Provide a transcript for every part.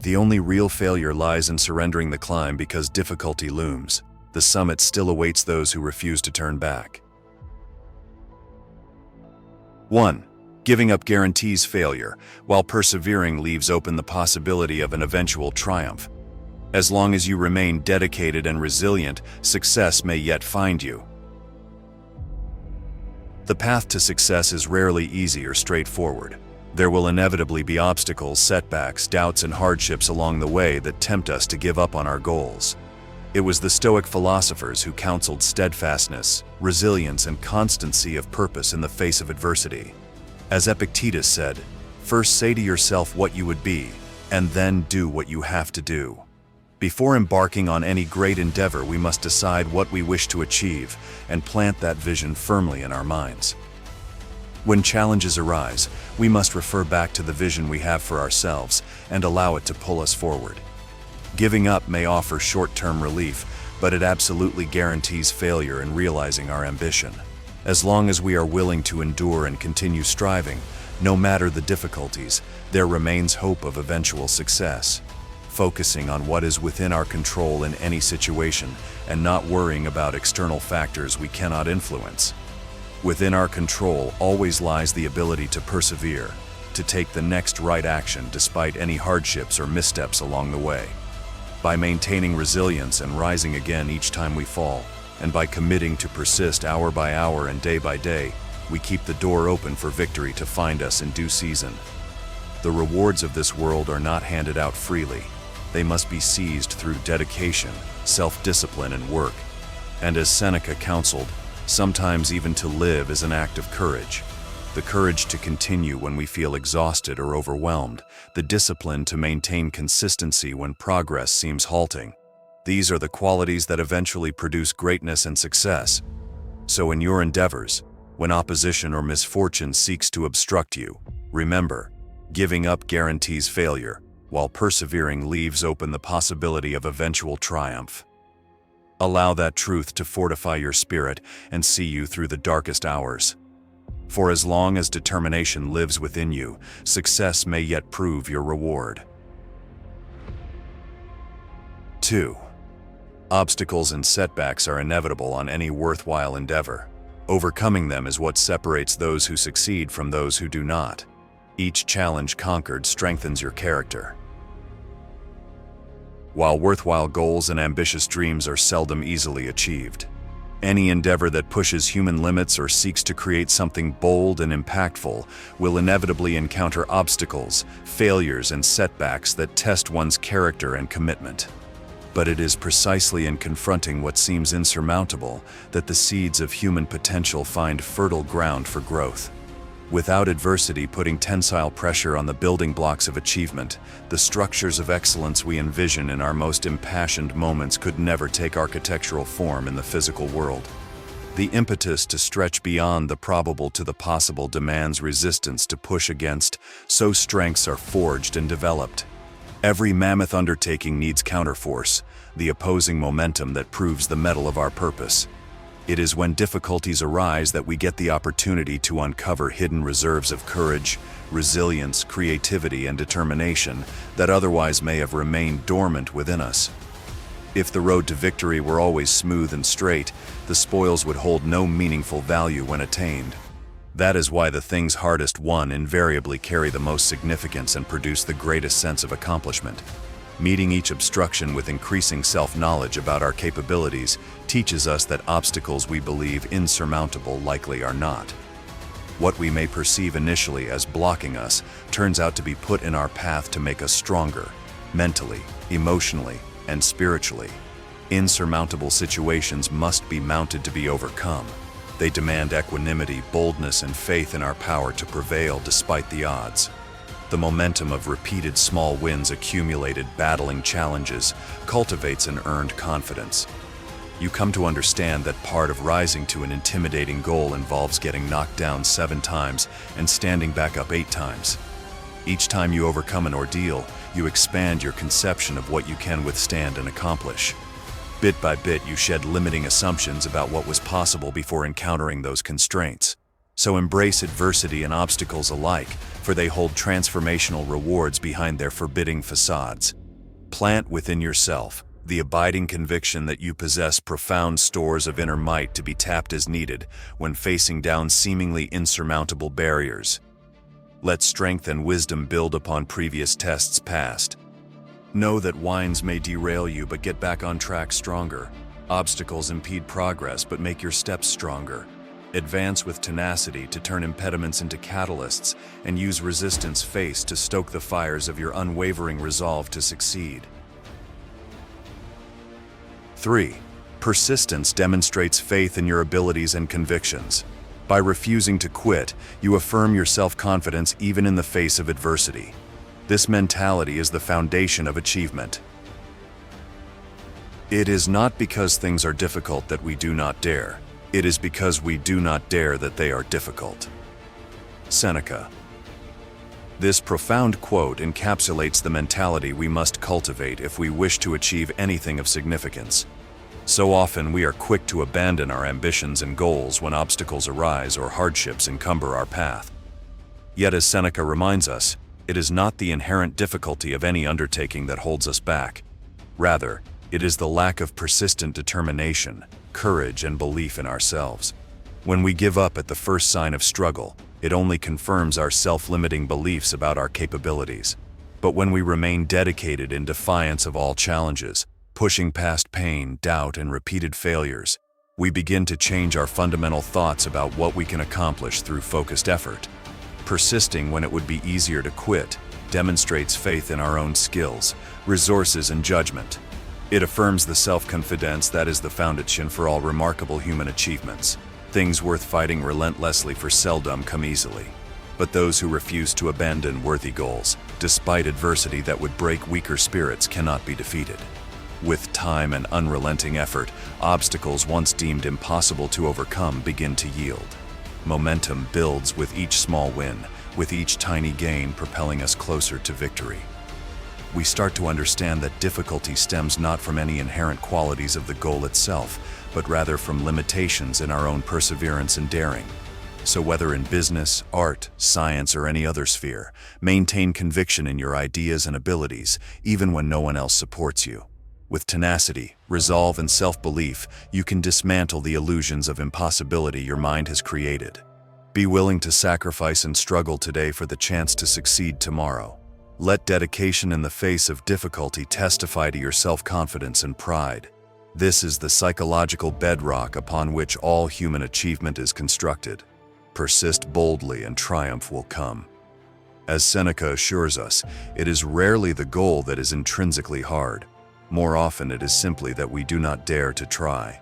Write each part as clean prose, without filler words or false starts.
The only real failure lies in surrendering the climb because difficulty looms. The summit still awaits those who refuse to turn back. 1. Giving up guarantees failure, while persevering leaves open the possibility of an eventual triumph. As long as you remain dedicated and resilient, success may yet find you. The path to success is rarely easy or straightforward. There will inevitably be obstacles, setbacks, doubts, and hardships along the way that tempt us to give up on our goals. It was the Stoic philosophers who counseled steadfastness, resilience, and constancy of purpose in the face of adversity. As Epictetus said, "First say to yourself what you would be, and then do what you have to do." Before embarking on any great endeavor, we must decide what we wish to achieve and plant that vision firmly in our minds. When challenges arise, we must refer back to the vision we have for ourselves and allow it to pull us forward. Giving up may offer short-term relief, but it absolutely guarantees failure in realizing our ambition. As long as we are willing to endure and continue striving, no matter the difficulties, there remains hope of eventual success. Focusing on what is within our control in any situation and not worrying about external factors we cannot influence. Within our control always lies the ability to persevere, to take the next right action despite any hardships or missteps along the way. By maintaining resilience and rising again each time we fall, and by committing to persist hour by hour and day by day, we keep the door open for victory to find us in due season. The rewards of this world are not handed out freely. They must be seized through dedication, self-discipline, and work. And as Seneca counseled, sometimes even to live is an act of courage. The courage to continue when we feel exhausted or overwhelmed, the discipline to maintain consistency when progress seems halting. These are the qualities that eventually produce greatness and success. So in your endeavors, when opposition or misfortune seeks to obstruct you, remember, giving up guarantees failure, while persevering leaves open the possibility of eventual triumph. Allow that truth to fortify your spirit and see you through the darkest hours. For as long as determination lives within you, success may yet prove your reward. 2. Obstacles and setbacks are inevitable on any worthwhile endeavor. Overcoming them is what separates those who succeed from those who do not. Each challenge conquered strengthens your character. While worthwhile goals and ambitious dreams are seldom easily achieved, any endeavor that pushes human limits or seeks to create something bold and impactful will inevitably encounter obstacles, failures, and setbacks that test one's character and commitment. But it is precisely in confronting what seems insurmountable that the seeds of human potential find fertile ground for growth. Without adversity putting tensile pressure on the building blocks of achievement, the structures of excellence we envision in our most impassioned moments could never take architectural form in the physical world. The impetus to stretch beyond the probable to the possible demands resistance to push against, so strengths are forged and developed. Every mammoth undertaking needs counterforce, the opposing momentum that proves the mettle of our purpose. It is when difficulties arise that we get the opportunity to uncover hidden reserves of courage, resilience, creativity, and determination that otherwise may have remained dormant within us. If the road to victory were always smooth and straight, the spoils would hold no meaningful value when attained. That is why the things hardest won invariably carry the most significance and produce the greatest sense of accomplishment. Meeting each obstruction with increasing self-knowledge about our capabilities teaches us that obstacles we believe insurmountable likely are not. What we may perceive initially as blocking us turns out to be put in our path to make us stronger, mentally, emotionally, and spiritually. Insurmountable situations must be mounted to be overcome. They demand equanimity, boldness, and faith in our power to prevail despite the odds. The momentum of repeated small wins accumulated battling challenges cultivates an earned confidence. You come to understand that part of rising to an intimidating goal involves getting knocked down 7 times and standing back up 8 times. Each time you overcome an ordeal, you expand your conception of what you can withstand and accomplish. Bit by bit, you shed limiting assumptions about what was possible before encountering those constraints. So embrace adversity and obstacles alike, for they hold transformational rewards behind their forbidding facades. Plant within yourself the abiding conviction that you possess profound stores of inner might to be tapped as needed when facing down seemingly insurmountable barriers. Let strength and wisdom build upon previous tests passed. Know that winds may derail you, but get back on track stronger. Obstacles impede progress, but make your steps stronger. Advance with tenacity to turn impediments into catalysts, and use resistance faced to stoke the fires of your unwavering resolve to succeed. 3. Persistence demonstrates faith in your abilities and convictions. By refusing to quit, you affirm your self-confidence even in the face of adversity. This mentality is the foundation of achievement. It is not because things are difficult that we do not dare. It is because we do not dare that they are difficult. Seneca. This profound quote encapsulates the mentality we must cultivate if we wish to achieve anything of significance. So often we are quick to abandon our ambitions and goals when obstacles arise or hardships encumber our path. Yet, as Seneca reminds us, it is not the inherent difficulty of any undertaking that holds us back. Rather, it is the lack of persistent determination, courage, and belief in ourselves. When we give up at the first sign of struggle, it only confirms our self-limiting beliefs about our capabilities. But when we remain dedicated in defiance of all challenges, pushing past pain, doubt, and repeated failures, we begin to change our fundamental thoughts about what we can accomplish through focused effort. Persisting when it would be easier to quit demonstrates faith in our own skills, resources, and judgment. It affirms the self-confidence that is the foundation for all remarkable human achievements. Things worth fighting relentlessly for seldom come easily. But those who refuse to abandon worthy goals, despite adversity that would break weaker spirits, cannot be defeated. With time and unrelenting effort, obstacles once deemed impossible to overcome begin to yield. Momentum builds with each small win, with each tiny gain propelling us closer to victory. We start to understand that difficulty stems not from any inherent qualities of the goal itself, but rather from limitations in our own perseverance and daring. So whether in business, art, science, or any other sphere, maintain conviction in your ideas and abilities, even when no one else supports you. With tenacity, resolve, and self-belief, you can dismantle the illusions of impossibility your mind has created. Be willing to sacrifice and struggle today for the chance to succeed tomorrow. Let dedication in the face of difficulty testify to your self-confidence and pride. This is the psychological bedrock upon which all human achievement is constructed. Persist boldly and triumph will come. As Seneca assures us, it is rarely the goal that is intrinsically hard. More often it is simply that we do not dare to try.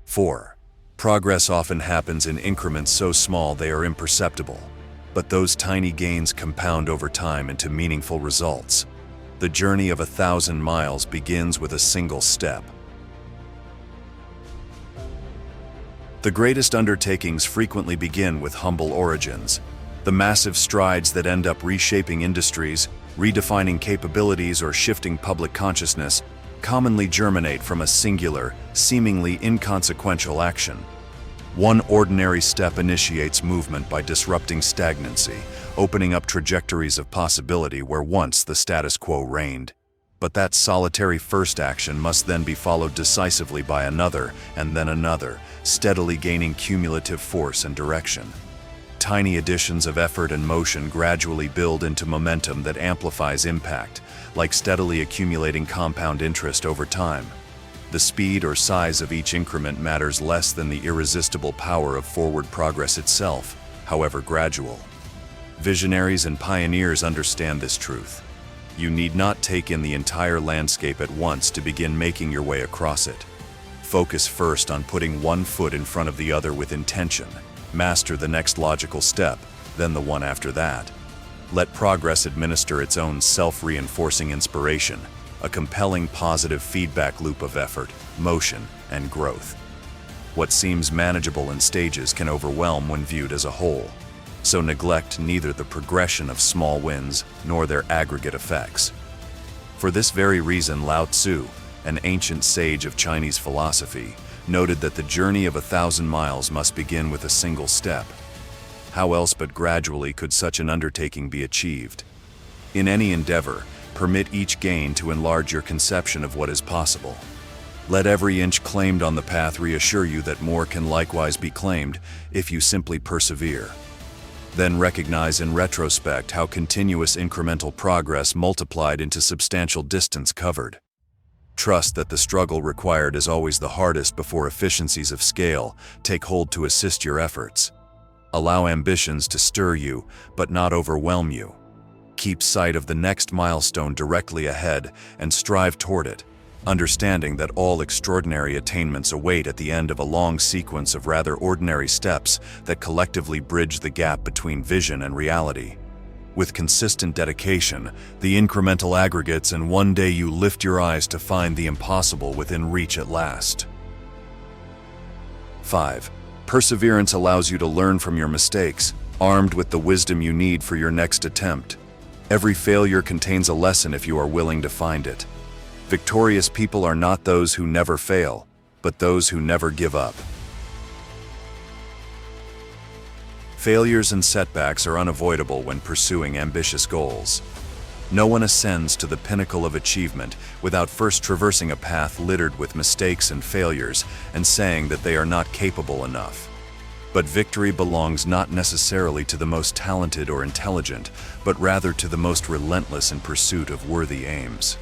4. Progress often happens in increments so small they are imperceptible. But those tiny gains compound over time into meaningful results. The journey of 1,000 miles begins with a single step. The greatest undertakings frequently begin with humble origins. The massive strides that end up reshaping industries, redefining capabilities, or shifting public consciousness commonly germinate from a singular, seemingly inconsequential action. One ordinary step initiates movement by disrupting stagnancy, opening up trajectories of possibility where once the status quo reigned. But that solitary first action must then be followed decisively by another, and then another, steadily gaining cumulative force and direction. Tiny additions of effort and motion gradually build into momentum that amplifies impact, like steadily accumulating compound interest over time. The speed or size of each increment matters less than the irresistible power of forward progress itself, however gradual. Visionaries and pioneers understand this truth. You need not take in the entire landscape at once to begin making your way across it. Focus first on putting one foot in front of the other with intention. Master the next logical step, then the one after that. Let progress administer its own self-reinforcing inspiration, a compelling positive feedback loop of effort, motion, and growth. What seems manageable in stages can overwhelm when viewed as a whole. So neglect neither the progression of small wins nor their aggregate effects. For this very reason, Lao Tzu, an ancient sage of Chinese philosophy, noted that the journey of 1,000 miles must begin with a single step. How else but gradually could such an undertaking be achieved? In any endeavor, permit each gain to enlarge your conception of what is possible. Let every inch claimed on the path reassure you that more can likewise be claimed if you simply persevere. Then recognize in retrospect how continuous incremental progress multiplied into substantial distance covered. Trust that the struggle required is always the hardest before efficiencies of scale take hold to assist your efforts. Allow ambitions to stir you, but not overwhelm you. Keep sight of the next milestone directly ahead and strive toward it, understanding that all extraordinary attainments await at the end of a long sequence of rather ordinary steps that collectively bridge the gap between vision and reality. With consistent dedication, the incremental aggregates, and one day you lift your eyes to find the impossible within reach at last. 5. Perseverance allows you to learn from your mistakes, armed with the wisdom you need for your next attempt. Every failure contains a lesson if you are willing to find it. Victorious people are not those who never fail, but those who never give up. Failures and setbacks are unavoidable when pursuing ambitious goals. No one ascends to the pinnacle of achievement without first traversing a path littered with mistakes and failures and saying that they are not capable enough. But victory belongs not necessarily to the most talented or intelligent, but rather to the most relentless in pursuit of worthy aims.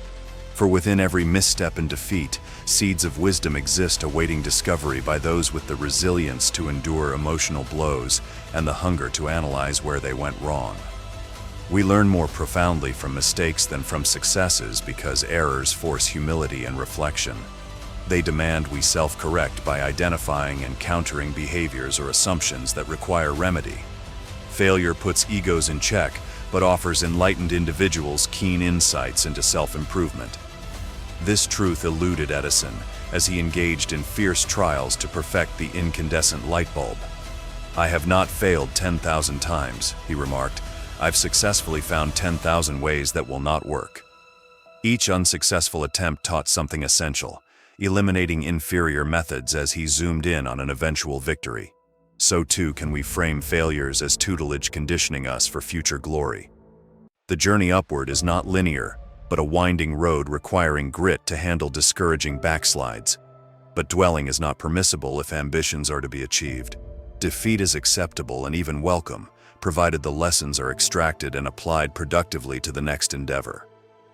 For within every misstep and defeat, seeds of wisdom exist awaiting discovery by those with the resilience to endure emotional blows and the hunger to analyze where they went wrong. We learn more profoundly from mistakes than from successes because errors force humility and reflection. They demand we self-correct by identifying and countering behaviors or assumptions that require remedy. Failure puts egos in check, but offers enlightened individuals keen insights into self-improvement. This truth eluded Edison as he engaged in fierce trials to perfect the incandescent light bulb. "I have not failed 10,000 times," he remarked. "I've successfully found 10,000 ways that will not work." Each unsuccessful attempt taught something essential, eliminating inferior methods as he zoomed in on an eventual victory. So too can we frame failures as tutelage conditioning us for future glory. The journey upward is not linear, but a winding road requiring grit to handle discouraging backslides. But dwelling is not permissible if ambitions are to be achieved. Defeat is acceptable and even welcome, provided the lessons are extracted and applied productively to the next endeavor.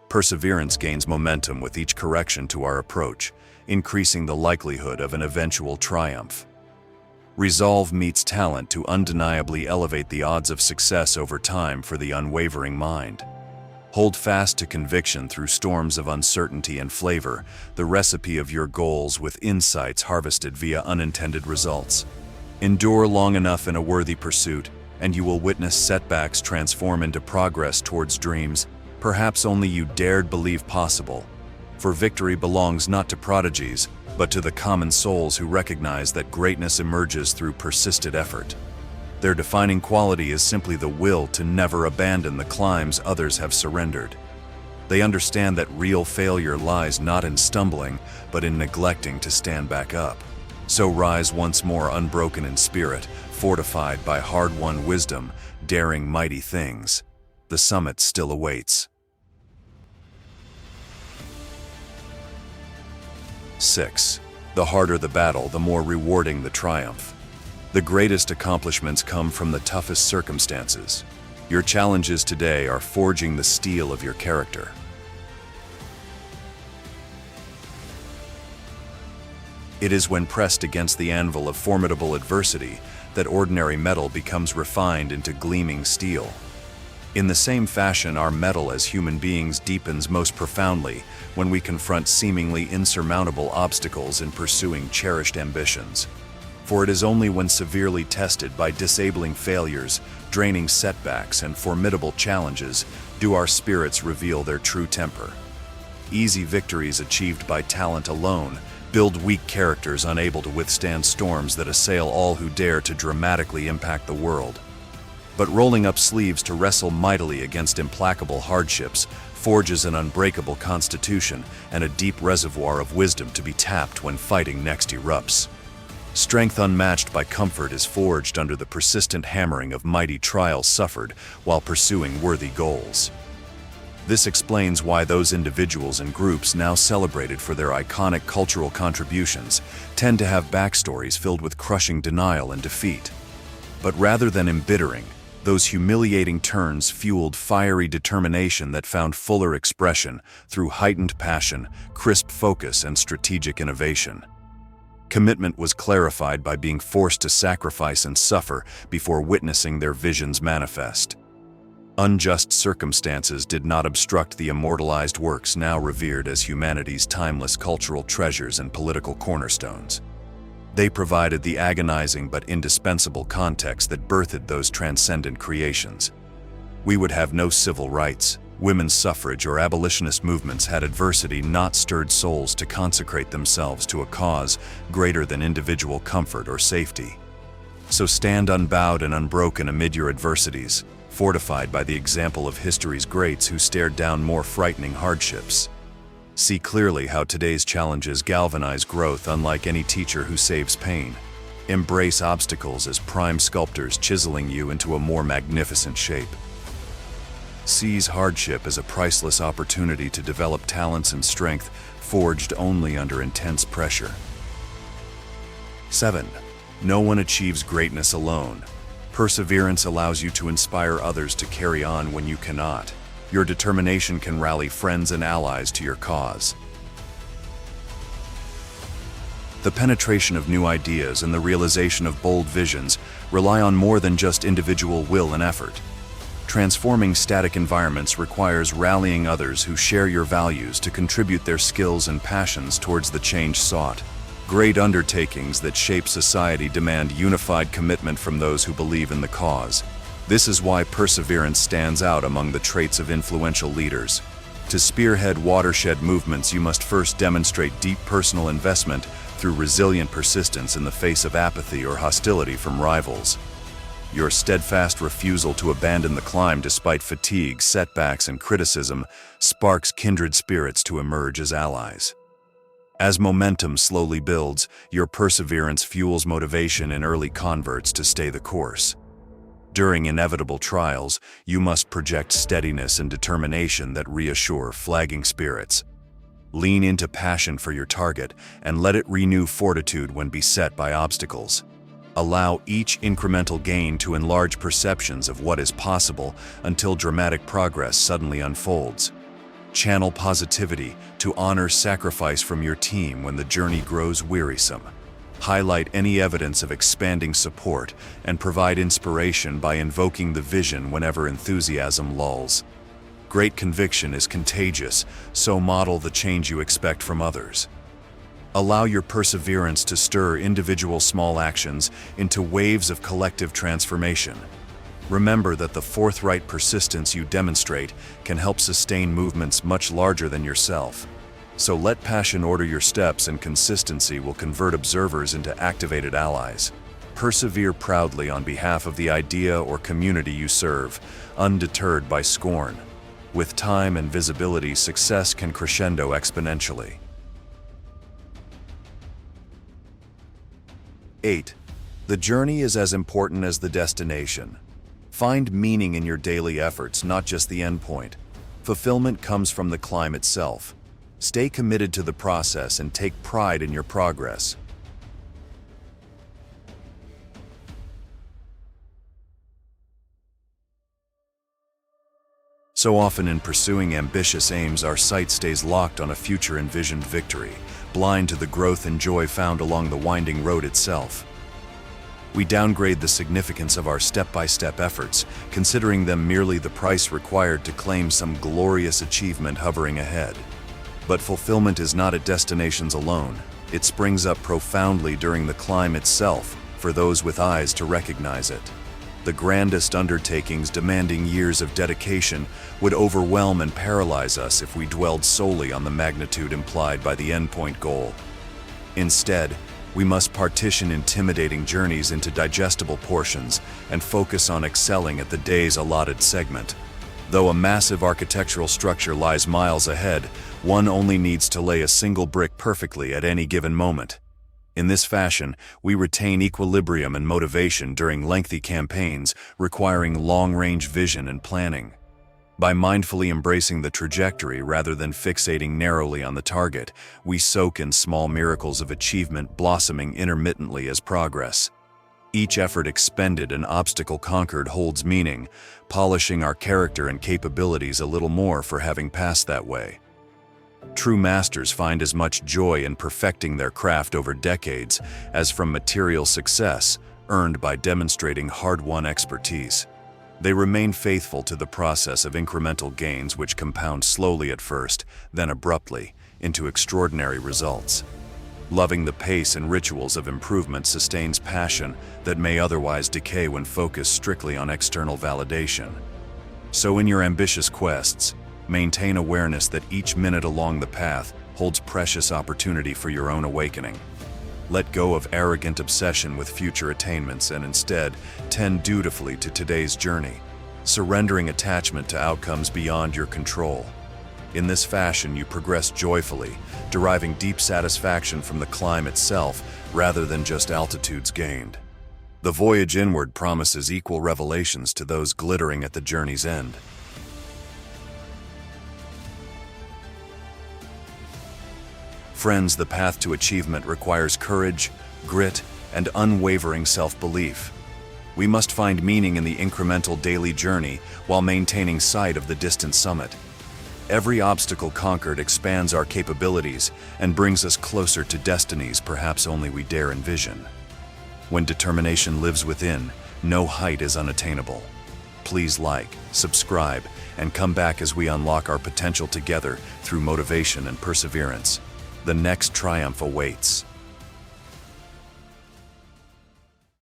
Perseverance gains momentum with each correction to our approach, increasing the likelihood of an eventual triumph. Resolve meets talent to undeniably elevate the odds of success over time for the unwavering mind. Hold fast to conviction through storms of uncertainty and flavor the recipe of your goals with insights harvested via unintended results. Endure long enough in a worthy pursuit, and you will witness setbacks transform into progress towards dreams perhaps only you dared believe possible. For victory belongs not to prodigies, but to the common souls who recognize that greatness emerges through persistent effort. Their defining quality is simply the will to never abandon the climbs others have surrendered. They understand that real failure lies not in stumbling, but in neglecting to stand back up. So rise once more unbroken in spirit, fortified by hard-won wisdom, daring mighty things. The summit still awaits. 6. The harder the battle, the more rewarding the triumph. The greatest accomplishments come from the toughest circumstances. Your challenges today are forging the steel of your character. It is when pressed against the anvil of formidable adversity that ordinary metal becomes refined into gleaming steel. In the same fashion, our metal as human beings deepens most profoundly when we confront seemingly insurmountable obstacles in pursuing cherished ambitions. For it is only when severely tested by disabling failures, draining setbacks, and formidable challenges do our spirits reveal their true temper. Easy victories achieved by talent alone build weak characters unable to withstand storms that assail all who dare to dramatically impact the world. But rolling up sleeves to wrestle mightily against implacable hardships forges an unbreakable constitution and a deep reservoir of wisdom to be tapped when fighting next erupts. Strength unmatched by comfort is forged under the persistent hammering of mighty trials suffered while pursuing worthy goals. This explains why those individuals and groups now celebrated for their iconic cultural contributions tend to have backstories filled with crushing denial and defeat. But rather than embittering, those humiliating turns fueled fiery determination that found fuller expression through heightened passion, crisp focus, and strategic innovation. Commitment was clarified by being forced to sacrifice and suffer before witnessing their visions manifest. Unjust circumstances did not obstruct the immortalized works now revered as humanity's timeless cultural treasures and political cornerstones. They provided the agonizing but indispensable context that birthed those transcendent creations. We would have no civil rights, women's suffrage, or abolitionist movements had adversity not stirred souls to consecrate themselves to a cause greater than individual comfort or safety. So stand unbowed and unbroken amid your adversities, fortified by the example of history's greats who stared down more frightening hardships. See clearly how today's challenges galvanize growth unlike any teacher who saves pain. Embrace obstacles as prime sculptors chiseling you into a more magnificent shape. Seize hardship as a priceless opportunity to develop talents and strength forged only under intense pressure. 7. No one achieves greatness alone. Perseverance allows you to inspire others to carry on when you cannot. Your determination can rally friends and allies to your cause. The penetration of new ideas and the realization of bold visions rely on more than just individual will and effort. Transforming static environments requires rallying others who share your values to contribute their skills and passions towards the change sought. Great undertakings that shape society demand unified commitment from those who believe in the cause. This is why perseverance stands out among the traits of influential leaders. To spearhead watershed movements, you must first demonstrate deep personal investment through resilient persistence in the face of apathy or hostility from rivals. Your steadfast refusal to abandon the climb despite fatigue, setbacks, and criticism sparks kindred spirits to emerge as allies. As momentum slowly builds, your perseverance fuels motivation in early converts to stay the course. During inevitable trials, you must project steadiness and determination that reassure flagging spirits. Lean into passion for your target and let it renew fortitude when beset by obstacles. Allow each incremental gain to enlarge perceptions of what is possible until dramatic progress suddenly unfolds. Channel positivity to honor sacrifice from your team when the journey grows wearisome. Highlight any evidence of expanding support and provide inspiration by invoking the vision whenever enthusiasm lulls. Great conviction is contagious, so model the change you expect from others. Allow your perseverance to stir individual small actions into waves of collective transformation. Remember that the forthright persistence you demonstrate can help sustain movements much larger than yourself. So let passion order your steps, and consistency will convert observers into activated allies. Persevere proudly on behalf of the idea or community you serve, undeterred by scorn. With time and visibility, success can crescendo exponentially. 8. The journey is as important as the destination. Find meaning in your daily efforts, not just the endpoint. Fulfillment comes from the climb itself. Stay committed to the process and take pride in your progress. So often in pursuing ambitious aims, our sight stays locked on a future envisioned victory, blind to the growth and joy found along the winding road itself. We downgrade the significance of our step-by-step efforts, considering them merely the price required to claim some glorious achievement hovering ahead. But fulfillment is not at destinations alone. It springs up profoundly during the climb itself, for those with eyes to recognize it. The grandest undertakings demanding years of dedication would overwhelm and paralyze us if we dwelled solely on the magnitude implied by the endpoint goal. Instead, We must partition intimidating journeys into digestible portions and focus on excelling at the day's allotted segment. Though a massive architectural structure lies miles ahead, one only needs to lay a single brick perfectly at any given moment. In this fashion, we retain equilibrium and motivation during lengthy campaigns requiring long-range vision and planning. By mindfully embracing the trajectory rather than fixating narrowly on the target, we soak in small miracles of achievement blossoming intermittently as progress. Each effort expended and obstacle conquered holds meaning, polishing our character and capabilities a little more for having passed that way. True masters find as much joy in perfecting their craft over decades as from material success earned by demonstrating hard-won expertise. They remain faithful to the process of incremental gains which compound slowly at first, then abruptly, into extraordinary results. Loving the pace and rituals of improvement sustains passion that may otherwise decay when focused strictly on external validation. So in your ambitious quests, maintain awareness that each minute along the path holds precious opportunity for your own awakening. Let go of arrogant obsession with future attainments and instead tend dutifully to today's journey, surrendering attachment to outcomes beyond your control. In this fashion, you progress joyfully, deriving deep satisfaction from the climb itself rather than just altitudes gained. The voyage inward promises equal revelations to those glittering at the journey's end. Friends, the path to achievement requires courage, grit, and unwavering self-belief. We must find meaning in the incremental daily journey while maintaining sight of the distant summit. Every obstacle conquered expands our capabilities and brings us closer to destinies perhaps only we dare envision. When determination lives within, no height is unattainable. Please like, subscribe, and come back as we unlock our potential together through motivation and perseverance. The next triumph awaits.